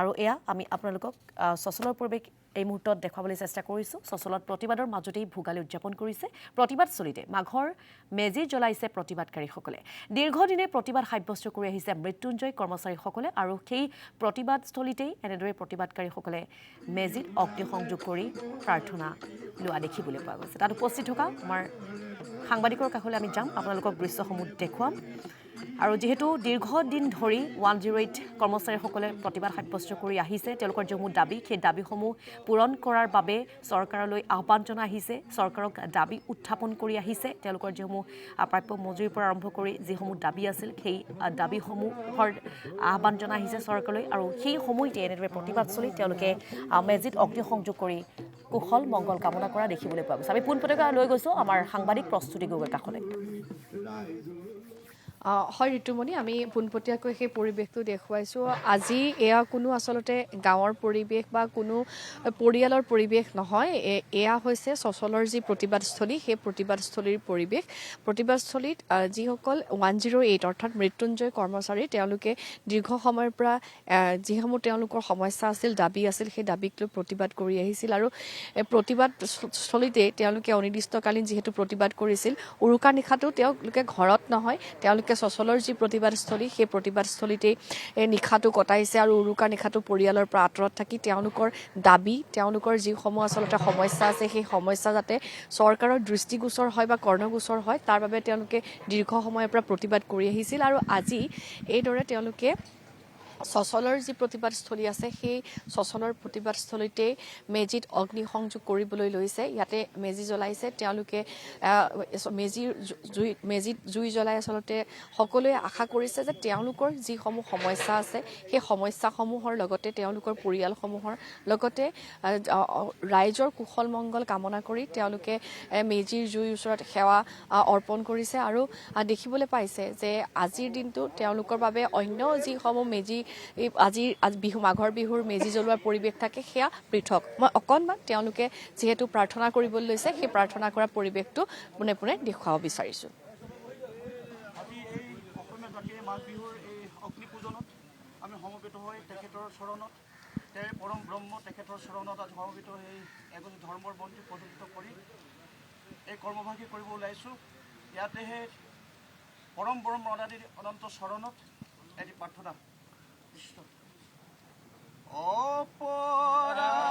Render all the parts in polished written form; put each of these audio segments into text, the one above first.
আৰু এয়া আমি আপোনালোকক সচলৰ পৰিৱেশ এই মুহূৰ্তত দেখাবলৈ চেষ্টা কৰিছোঁ সচলত প্ৰতিবাদৰ মাজতেই ভোগালী উদযাপন কৰিছে প্ৰতিবাদস্থলীতে মাঘৰ মেজি জ্বলাইছে প্ৰতিবাদকাৰীসকলে দীৰ্ঘদিনে প্ৰতিবাদ সাব্যস্ত কৰি আহিছে মৃত্যুঞ্জয় কৰ্মচাৰীসকলে আৰু সেই প্ৰতিবাদস্থলীতেই এনেদৰে প্ৰতিবাদকাৰীসকলে মেজিত অগ্নিসংযোগ কৰি প্ৰাৰ্থনা লোৱা দেখিবলৈ পোৱা গৈছে তাত উপস্থিত থকা আমাৰ সাংবাদিকৰ কাষলৈ আমি যাম আপোনালোকক দৃশ্যসমূহ দেখুৱাম আৰু যেহেতু দীৰ্ঘদিন ধৰি 108 কৰ্মচাৰীসকলে প্ৰতিবাদ সাব্যস্ত কৰি আহিছে তেওঁলোকৰ যিসমূহ দাবী সেই দাবীসমূহ পূৰণ কৰাৰ বাবে চৰকাৰলৈ আহ্বান জনাই আহিছে চৰকাৰক দাবী উত্থাপন কৰি আহিছে তেওঁলোকৰ যিসমূহ প্ৰাপ্য মজুৰিৰ পৰা আৰম্ভ কৰি যিসমূহ দাবী আছিল সেই দাবীসমূহৰ আহ্বান জনাই আহিছে চৰকাৰলৈ আৰু সেই সময়তে এনেদৰে প্ৰতিবাদস্থলীত তেওঁলোকে মেজিত অগ্নিসংযোগ কৰি কুশল মংগল কামনা কৰা দেখিবলৈ পোৱা গৈছে আমি পোনপটীয়াকৈ লৈ গৈছোঁ আমাৰ সাংবাদিক প্ৰস্তুতি গগৈৰ কাষলৈ হয় ঋতুমণি আমি পোনপটীয়াকৈ সেই পৰিৱেশটো দেখুৱাইছোঁ আজি এয়া কোনো আচলতে গাঁৱৰ পৰিৱেশ বা কোনো পৰিয়ালৰ পৰিৱেশ নহয় এয়া হৈছে সচলৰ যি প্ৰতিবাদস্থলী সেই প্ৰতিবাদস্থলীৰ পৰিৱেশ প্ৰতিবাদস্থলীত যিসকল 108 অৰ্থাৎ মৃত্যুঞ্জয় কৰ্মচাৰী তেওঁলোকে দীৰ্ঘ সময়ৰ পৰা যিসমূহ তেওঁলোকৰ সমস্যা আছিল দাবী আছিল সেই দাবীক লৈ প্ৰতিবাদ কৰি আহিছিল আৰু প্ৰতিবাদস্থলীতে তেওঁলোকে অনিৰ্দিষ্টকালীন যিহেতু প্ৰতিবাদ কৰিছিল উৰুকা নিশাটো তেওঁলোকে ঘৰত নহয় তেওঁলোকে সচলৰ যি প্ৰতিবাদস্থলী সেই প্ৰতিবাদস্থলীতেই নিশাটো কটাইছে আৰু উৰুকা নিশাটো পৰিয়ালৰ পৰা আঁতৰত থাকি তেওঁলোকৰ দাবী তেওঁলোকৰ যিসমূহ আচলতে সমস্যা আছে সেই সমস্যা যাতে চৰকাৰৰ দৃষ্টিগোচৰ হয় বা কৰ্ণগোচৰ হয় তাৰ বাবে তেওঁলোকে দীৰ্ঘ সময়ৰ পৰা প্ৰতিবাদ কৰি আহিছিল আৰু আজি এইদৰে তেওঁলোকে সচলৰ যি প্ৰতিবাদস্থলী আছে সেই সচলৰ প্ৰতিবাদস্থলীতেই মেজিত অগ্নিসংযোগ কৰিবলৈ লৈছে ইয়াতে মেজি জ্বলাইছে তেওঁলোকে মেজিত জুই জ্বলাই আচলতে সকলোৱে আশা কৰিছে যে তেওঁলোকৰ যিসমূহ সমস্যা আছে সেই সমস্যাসমূহৰ লগতে তেওঁলোকৰ পৰিয়ালসমূহৰ লগতে ৰাইজৰ কুশল মংগল কামনা কৰি তেওঁলোকে মেজিৰ জুইৰ ওচৰত সেৱা অৰ্পণ কৰিছে আৰু দেখিবলৈ পাইছে যে আজিৰ দিনটো তেওঁলোকৰ বাবে অন্য যিসমূহ মেজি আজি বিহু মাঘৰ বিহুৰ মেজি জ্বলোৱাৰ পৰিৱেশ থাকে সেয়া পৃথক মই অকণমান তেওঁলোকে যিহেতু প্ৰাৰ্থনা কৰিবলৈ লৈছে সেই প্ৰাৰ্থনা কৰা পৰিৱেশটো পোনে পোনে দেখুৱাব বিচাৰিছোঁ আমি সমবেত হৈ তেখেতৰ চৰণত পৰম ব্ৰহ্ম তেখেতৰ চৰণত আজি সমবেত হৈ এগৰাকী ধৰ্মৰ বন্তি প্ৰজ্বলিত কৰি এই কৰ্মভাগী কৰিব ওলাইছোঁ ইয়াতে সেই পৰম ব্ৰহ্মৰাদিৰ অনন্ত চৰণত এটি প্ৰাৰ্থনা অপৰাধ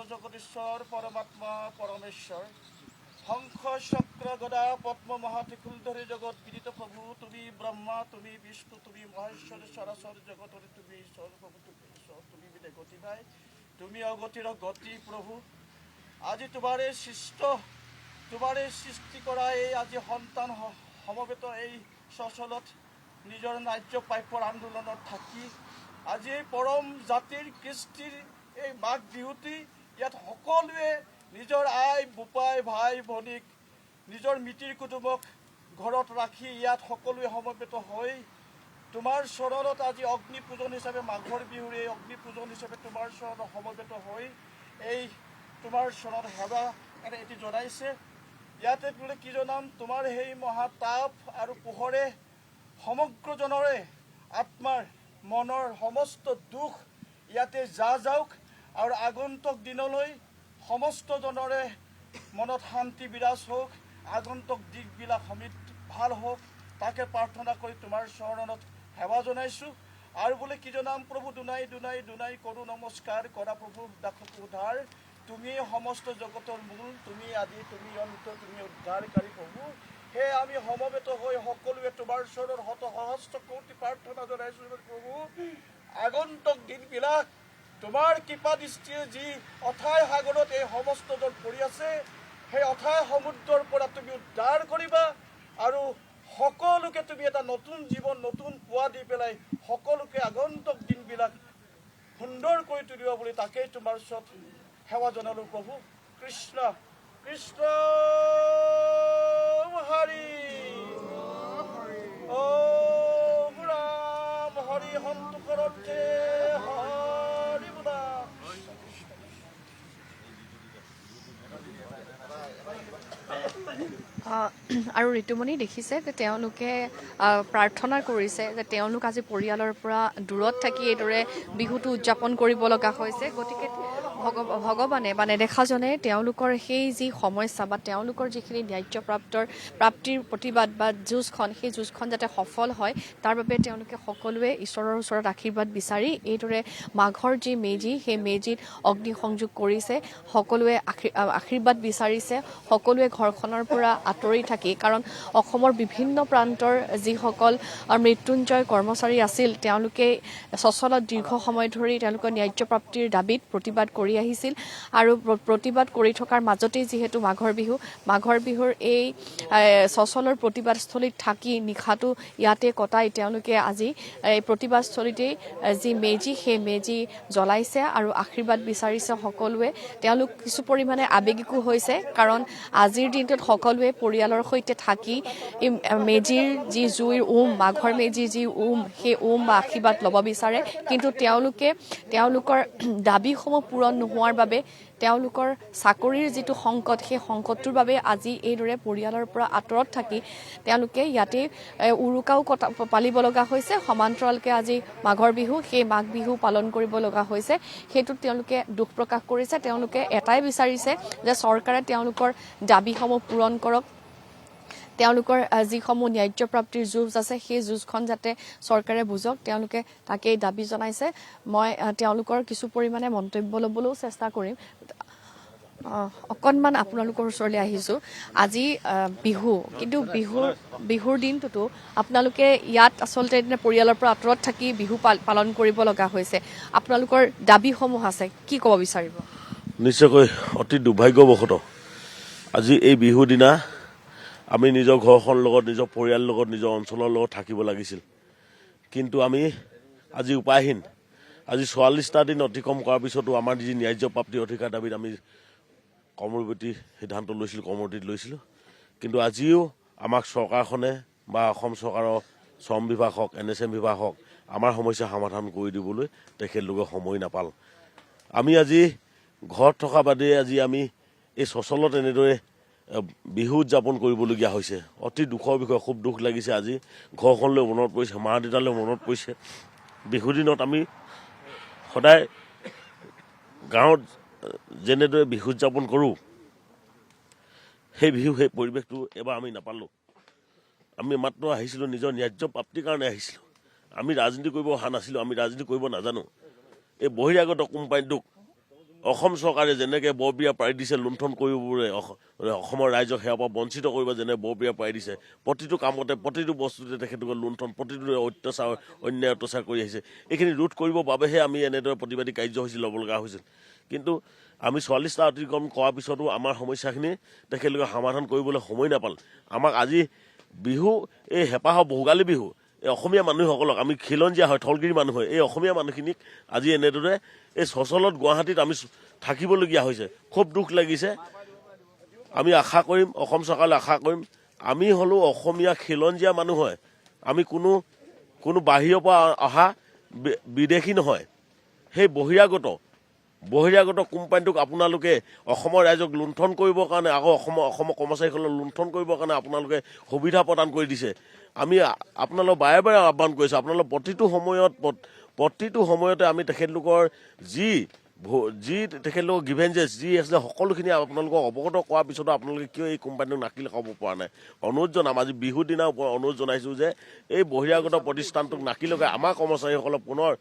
জগদীশ্বৰ পৰমাত্মা পৰমেশ্বৰ শংখ চক্ৰ গদা পদ্ম মহাত্ৰিশূল ধৰি জগত বিদিত প্ৰভু তুমি ব্ৰহ্মা তুমি বিষ্ণু তুমি মহেশ্বৰ সৰাচৰ জগতৰে তুমি ঈশ্বৰ প্ৰভু তুমি ঈশ্বৰ তুমি বিদে গতি নাই তুমি অগতিৰ গতি প্ৰভু আজি তোমাৰে সৃষ্টি কৰা এই আজি সন্তান সমবেত এই সচলত নিজৰ ন্যায্য প্ৰাপ্যৰ আন্দোলনত থাকি আজি এই পৰম জাতিৰ কৃষ্টিৰ এই মাঘ বিহুটি ইয়াত সকলোৱে নিজৰ আই বোপাই ভাই ভনীক নিজৰ মিতিৰ কুটুমক ঘৰত ৰাখি ইয়াত সকলোৱে সমবেত হৈ তোমাৰ চৰণত আজি অগ্নি পূজন হিচাপে মাঘৰ বিহুৰ এই অগ্নি পূজন হিচাপে তোমাৰ চৰণত সমবেত হৈ এই তোমাৰ চৰণত সেৱা এটি জনাইছে ইয়াতে বোলে কি জনাম তোমাৰ সেই মহাতাপ আৰু পোহৰে সমগ্ৰজনৰে আত্মাৰ মনৰ সমস্ত দুখ ইয়াতে যাওক আৰু আগন্তুক দিনলৈ সমস্তজনৰে মনত শান্তি বিৰাজ হওক, আগন্তুক দিশবিলাক ভাল হওক, তাকে প্ৰাৰ্থনা কৰি তোমাৰ চৰণত সেৱা জনাইছোঁ। আৰু বোলে কি জনাম প্ৰভু, দুনাই দুনাই দুনাই কৰোঁ নমস্কাৰ কৰা প্ৰভু দাসক উদ্ধাৰ, তুমি সমস্ত জগতৰ মূল, তুমি আদি, তুমি অন্ত, তুমি উদ্ধাৰকাৰী প্ৰভু। সেয়ে আমি সমবেত হৈ সকলোৱে তোমাৰ চৰণত সহস্ৰ কোটি প্ৰাৰ্থনা জনাইছোঁ প্ৰভু। আগন্তুক দিনবিলাক তোমাৰ কৃপা দৃষ্টিয়ে যি অথাই সাগৰত এই সমস্তজন পৰি আছে, সেই অথাই সমুদ্ৰৰ পৰা তুমি উদ্ধাৰ কৰিবা আৰু সকলোকে তুমি এটা নতুন জীৱন, নতুন পুৱা দি পেলাই সকলোকে আগন্তুক দিনবিলাক সুন্দৰ কৰি তুলিব বুলি তাকেই তোমাৰ ওচৰত সেৱা জনালোঁ প্ৰভু। কৃষ্ণ কৃষ্ণ হৰি ওম ৰাম হৰি সন্তোষৰতে হৰি বোলা। আৰু ঋতুমণি দেখিছে যে তেওঁলোকে প্ৰাৰ্থনা কৰিছে যে তেওঁলোক আজি পৰিয়ালৰ পৰা দূৰত থাকি এইদৰে বিহুটো উদযাপন কৰিব লগা হৈছে। গতিকে ভগৱানে বা নেদেখাজনে তেওঁলোকৰ সেই যি সমস্যা বা তেওঁলোকৰ যিখিনি ন্যায্য প্ৰাপ্তিৰ প্ৰতিবাদ বা যুঁজখন, সেই যুঁজখন যাতে সফল হয় তাৰ বাবে তেওঁলোকে সকলোৱে ঈশ্বৰৰ ওচৰত আশীৰ্বাদ বিচাৰি এইদৰে মাঘৰ যি মেজি, সেই মেজিত অগ্নি সংযোগ কৰিছে, সকলোৱে আশীৰ্বাদ বিচাৰিছে, সকলোৱে ঘৰখনৰ পৰা আঁতৰি থাকি। কাৰণ অসমৰ বিভিন্ন প্ৰান্তৰ যিসকল মৃত্যুঞ্জয় কৰ্মচাৰী আছিল, তেওঁলোকে সচলত দীৰ্ঘ সময় ধৰি তেওঁলোকৰ ন্যায্য প্ৰাপ্তিৰ দাবীত প্ৰতিবাদ কৰি আহিছিল আৰু প্ৰতিবাদ কৰি থকাৰ মাজতেই যিহেতু মাঘৰ বিহুৰ এই সচলৰ প্ৰতিবাদস্থলীত থাকি নিশাটো ইয়াতে কটাই তেওঁলোকে আজি এই প্ৰতিবাদস্থলীতেই যি মেজি, সেই মেজি জ্বলাইছে আৰু আশীৰ্বাদ বিচাৰিছে সকলোৱে। তেওঁলোক কিছু পৰিমাণে আৱেগিকো হৈছে, কাৰণ আজিৰ দিনটোত সকলোৱে পৰিয়ালৰ সৈতে থাকি মেজিৰ যি জুইৰ মাঘৰ মেজিৰ যি সেই বা আশীৰ্বাদ ল'ব বিচাৰে। কিন্তু তেওঁলোকৰ দাবীসমূহ পূৰণ নোহোৱাৰ বাবে, তেওঁলোকৰ চাকৰিৰ যিটো সংকট, সেই সংকটটোৰ বাবে আজি এইদৰে পৰিয়ালৰ পৰা আঁতৰত থাকি তেওঁলোকে ইয়াতে উৰুকাও পালিব লগা হৈছে। সমান্তৰালকৈ আজি মাঘৰ বিহু, সেই মাঘ বিহু পালন কৰিব লগা হৈছে। সেইটোত তেওঁলোকে দুখ প্ৰকাশ কৰিছে। তেওঁলোকে এটাই বিচাৰিছে যে চৰকাৰে তেওঁলোকৰ দাবীসমূহ পূৰণ কৰক, তেওঁলোকৰ যিসমূহ ন্যায্য প্ৰাপ্তিৰ যুঁজ আছে সেই যুঁজখন যাতে চৰকাৰে বুজক, তেওঁলোকে তাকেই দাবী জনাইছে। মই তেওঁলোকৰ কিছু পৰিমাণে মন্তব্য ল'বলৈও চেষ্টা কৰিম। অকণমান আপোনালোকৰ ওচৰলৈ আহিছোঁ। আজি বিহু, কিন্তু বিহুৰ দিনটোতো আপোনালোকে ইয়াত আচলতে পৰিয়ালৰ পৰা আঁতৰত থাকি বিহু পালন কৰিব লগা হৈছে। আপোনালোকৰ দাবীসমূহ আছে, কি ক'ব বিচাৰিব? নিশ্চয়কৈ অতি দুৰ্ভাগ্যবশতঃ আজি এই বিহুৰ দিনা আমি নিজৰ ঘৰখনৰ লগত, নিজৰ পৰিয়ালৰ লগত, নিজৰ অঞ্চলৰ লগত থাকিব লাগিছিল, কিন্তু আমি আজি উপায়হীন। আজি ৪৪টা দিন অতিক্ৰম কৰাৰ পিছতো আমাৰ যি ন্যায্য প্ৰাপ্তি অধিকাৰ দাবীত আমি কৰ্মৱৰ্তী সিদ্ধান্ত লৈছিলোঁ, কিন্তু আজিও আমাক চৰকাৰখনে বা অসম চৰকাৰৰ শ্ৰম বিভাগ হওক, NSM বিভাগ হওক, আমাৰ সমস্যা সমাধান কৰি দিবলৈ তেখেতলোকে সময় নাপাল। আমি আজি ঘৰত থকা বাদে আজি আমি এই সচলত এনেদৰে বিহু উদযাপন কৰিবলগীয়া হৈছে। অতি দুখৰ বিষয়, খুব দুখ লাগিছে। আজি ঘৰখনলৈ মনত পৰিছে, মা দেউতালৈ মনত পৰিছে। বিহু দিনত আমি সদায় গাঁৱত যেনেদৰে বিহু উদযাপন কৰোঁ, সেই পৰিৱেশটো এবাৰ আমি নাপালোঁ। আমি মাত্ৰ আহিছিলোঁ নিজৰ ন্যায্য প্ৰাপ্তিৰ কাৰণে আহিছিলোঁ। আমি ৰাজনীতি কৰিব অহা নাছিলোঁ, আমি ৰাজনীতি কৰিব নাজানো। এই বহিৰাগত কোম্পানীটোক অসম চৰকাৰে যেনেকৈ বৰবিয়া পাৰি দিছে, লুণ্ঠন কৰিবলৈ অসমৰ ৰাইজক সেৱাৰ পৰা বঞ্চিত কৰিব যেনে বৰবিয়া পাৰি দিছে, প্ৰতিটো কামতে, প্ৰতিটো বস্তুতে তেখেতলোকে লুণ্ঠন, প্ৰতিটো অন্যায় অত্যাচাৰ কৰি আহিছে। এইখিনি ৰোধ কৰিবৰ বাবেহে আমি এনেদৰে প্ৰতিবাদী কাৰ্যসূচী ল'ব লগা হৈছিল। কিন্তু আমি ৪৪টা অতিক্ৰম কৰাৰ পিছতো আমাৰ সমস্যাখিনি তেখেতলোকে সমাধান কৰিবলৈ সময় নাপাল। আমাক আজি বিহু, এই হেঁপাহৰ ভোগালী বিহু, এই অসমীয়া মানুহসকলক, আমি খিলঞ্জীয়া হয়, থলগিৰি মানুহ হয়, এই অসমীয়া মানুহখিনিক আজি এনেদৰে এই সচলত গুৱাহাটীত আমি থাকিবলগীয়া হৈছে। খুব দুখ লাগিছে। আমি আশা কৰিম, অসম চৰকাৰলৈ আশা কৰিম, আমি হ'লেও অসমীয়া খিলঞ্জীয়া মানুহ হয়, আমি কোনো বাহিৰৰ পৰা অহা বিদেশী নহয়। সেই বহিৰাগত কোম্পানীটোক আপোনালোকে অসমৰ ৰাইজক লুণ্ঠন কৰিবৰ কাৰণে, আকৌ অসমৰ কৰ্মচাৰীসকলক লুণ্ঠন কৰিবৰ কাৰণে আপোনালোকে সুবিধা প্ৰদান কৰি দিছে। আমি আপোনালোক বাৰে বাৰে আহ্বান কৰিছোঁ, আপোনালোক প্ৰতিটো সময়তে আমি তেখেতলোকৰ যি তেখেতলোকৰ গিভেঞ্জেছ যি আছিলে সকলোখিনি আপোনালোকক অৱগত কৰাৰ পিছতো আপোনালোকে কিয় এই কোম্পানীটোক নাকি লগাব পৰা নাই। অনুৰোধ জনাম, আজি বিহুৰ দিনাৰ ওপৰত অনুৰোধ জনাইছোঁ যে এই বহিৰাগত প্ৰতিষ্ঠানটোক নাকি লগাই আমাৰ কৰ্মচাৰীসকলক পুনৰ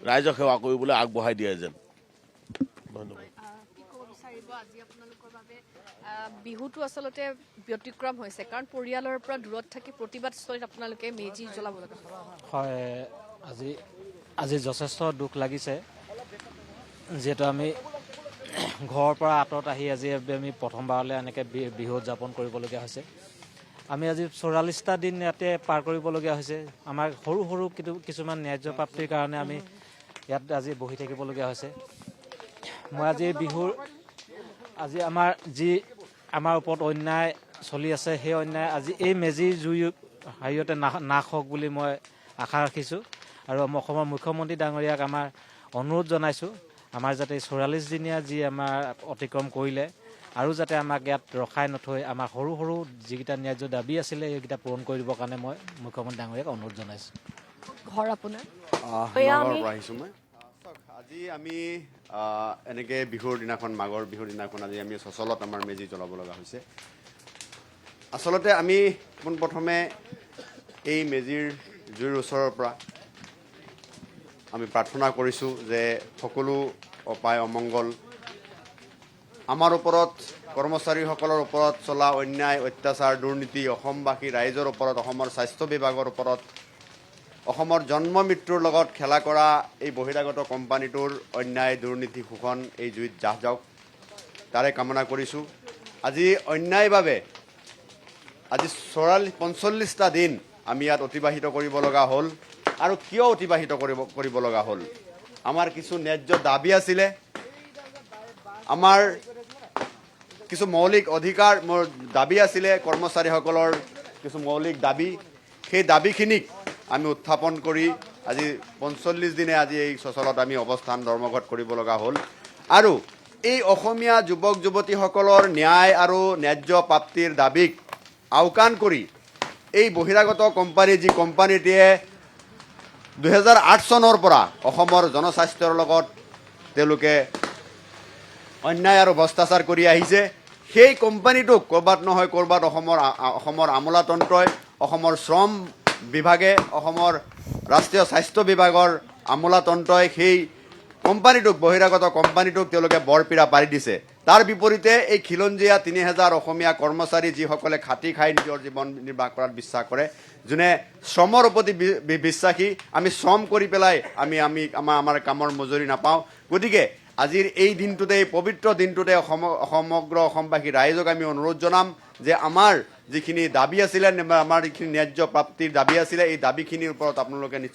ৰাইজক সেৱা কৰিবলৈ আগবঢ়াই দিয়ে যেন। ধন্যবাদ। বিহুটো আচলতে ব্যতিক্ৰম হৈছে, কাৰণ পৰিয়ালৰ পৰা দূৰত থাকি প্ৰতিবাদস্থলীত আপোনালোকে মেজি জ্বলাব লগা হয়। আজি যথেষ্ট দুখ লাগিছে, যিহেতু আমি ঘৰৰ পৰা আঁতৰত আহি আজি আমি প্ৰথমবাৰলৈ এনেকৈ বিহু উদযাপন কৰিবলগীয়া হৈছে। আমি আজি 44টা দিন ইয়াতে পাৰ কৰিবলগীয়া হৈছে। আমাৰ সৰু সৰু কিছুমান ন্যায্য প্ৰাপ্তিৰ কাৰণে আমি ইয়াত আজি বহি থাকিবলগীয়া হৈছে। মই আজি আমাৰ ওপৰত অন্যায় চলি আছে, সেই অন্যায় আজি এই মেজিৰ জুই হেৰিয়তে নাশ হওক বুলি মই আশা ৰাখিছোঁ। আৰু অসমৰ মুখ্যমন্ত্ৰী ডাঙৰীয়াক আমাৰ অনুৰোধ জনাইছোঁ, আমাৰ যাতে 44 দিনীয়া যি আমাৰ অতিক্ৰম কৰিলে আৰু যাতে আমাক ইয়াত ৰখাই নথৈ আমাৰ সৰু সৰু যিকেইটা ন্যায্য দাবী আছিলে এইকেইটা পূৰণ কৰিবৰ কাৰণে মই মুখ্যমন্ত্ৰী ডাঙৰীয়াক অনুৰোধ জনাইছোঁ। ঘৰ আপোনাৰ আহিছোঁ মই। আজি আমি এনেকৈ বিহুৰ দিনাখন, মাঘৰ বিহুৰ দিনাখন আজি আমি চচলত আমাৰ মেজি জ্বলাব লগা হৈছে। আচলতে আমি পোনপ্ৰথমে এই মেজিৰ জুইৰ ওচৰৰ পৰা আমি প্ৰাৰ্থনা কৰিছোঁ যে সকলো অপায় অমংগল, আমাৰ ওপৰত কৰ্মচাৰীসকলৰ ওপৰত চলা অন্যায় অত্যাচাৰ দুৰ্নীতি, অসমবাসী ৰাইজৰ ওপৰত, অসমৰ স্বাস্থ্য বিভাগৰ ওপৰত, অসমৰ জন্ম মৃত্যুৰ লগত খেলা কৰা এই বহিৰাগত কোম্পানীটোৰ অন্যায় দুৰ্নীতি শোষণ এই জুইত জাহ যাওক, তাৰে কামনা কৰিছোঁ। আজি অন্যায়ভাৱে আজি 45টা দিন আমি ইয়াত অতিবাহিত কৰিব লগা হ'ল। আৰু কিয় অতিবাহিত কৰিব লগা হ'ল? আমাৰ কিছু ন্যায্য দাবী আছিলে, আমাৰ কিছু মৌলিক অধিকাৰ দাবী আছিলে, কৰ্মচাৰীসকলৰ কিছু মৌলিক দাবী, সেই দাবীখিনিক আমি উত্থাপন কৰি আজি 45 দিনে আজি এই চচলত আমি অৱস্থান ধৰ্মঘট কৰিব লগা হ'ল। আৰু এই অসমীয়া যুৱক যুৱতীসকলৰ ন্যায় আৰু ন্যায্য প্ৰাপ্তিৰ দাবীক আওকাণ কৰি এই বহিৰাগত কোম্পানী, যি কোম্পানীটিয়ে 2008 চনৰ পৰা অসমৰ জনস্বাস্থ্যৰ লগত তেওঁলোকে অন্যায় আৰু ভ্ৰষ্টাচাৰ কৰি আহিছে, সেই কোম্পানীটোক ক'ৰবাত নহয় ক'ৰবাত অসমৰ আমোলাতন্ত্ৰই, অসমৰ শ্ৰম বিভাগে, অসমৰ ৰাষ্ট্ৰীয় স্বাস্থ্য বিভাগৰ আমোলাতন্ত্ৰই সেই কোম্পানীটোক, বহিৰাগত কোম্পানীটোক তেওঁলোকে বৰপীৰা পাৰি দিছে। তাৰ বিপৰীতে এই খিলঞ্জীয়া 3000 অসমীয়া কৰ্মচাৰী, যিসকলে খাটি খাই নিজৰ জীৱন নিৰ্বাহ কৰাত বিশ্বাস কৰে, যোনে শ্ৰমৰ প্ৰতি বিশ্বাসী, আমি শ্ৰম কৰি পেলাই আমাৰ কামৰ মজুৰি নাপাওঁ। গতিকে আজিৰ এই দিনটোতে, এই পবিত্ৰ দিনটোতে সমগ্ৰ অসমবাসী ৰাইজক আমি অনুৰোধ জনাম যে আমাৰ যিখিনি দাবী আছিলে, আমাৰ যিখিনি ন্যায্য প্ৰাপ্তিৰ দাবী আছিলে, এই দাবীখিনিৰ ওপৰত আপোনালোকে নিশ্চয়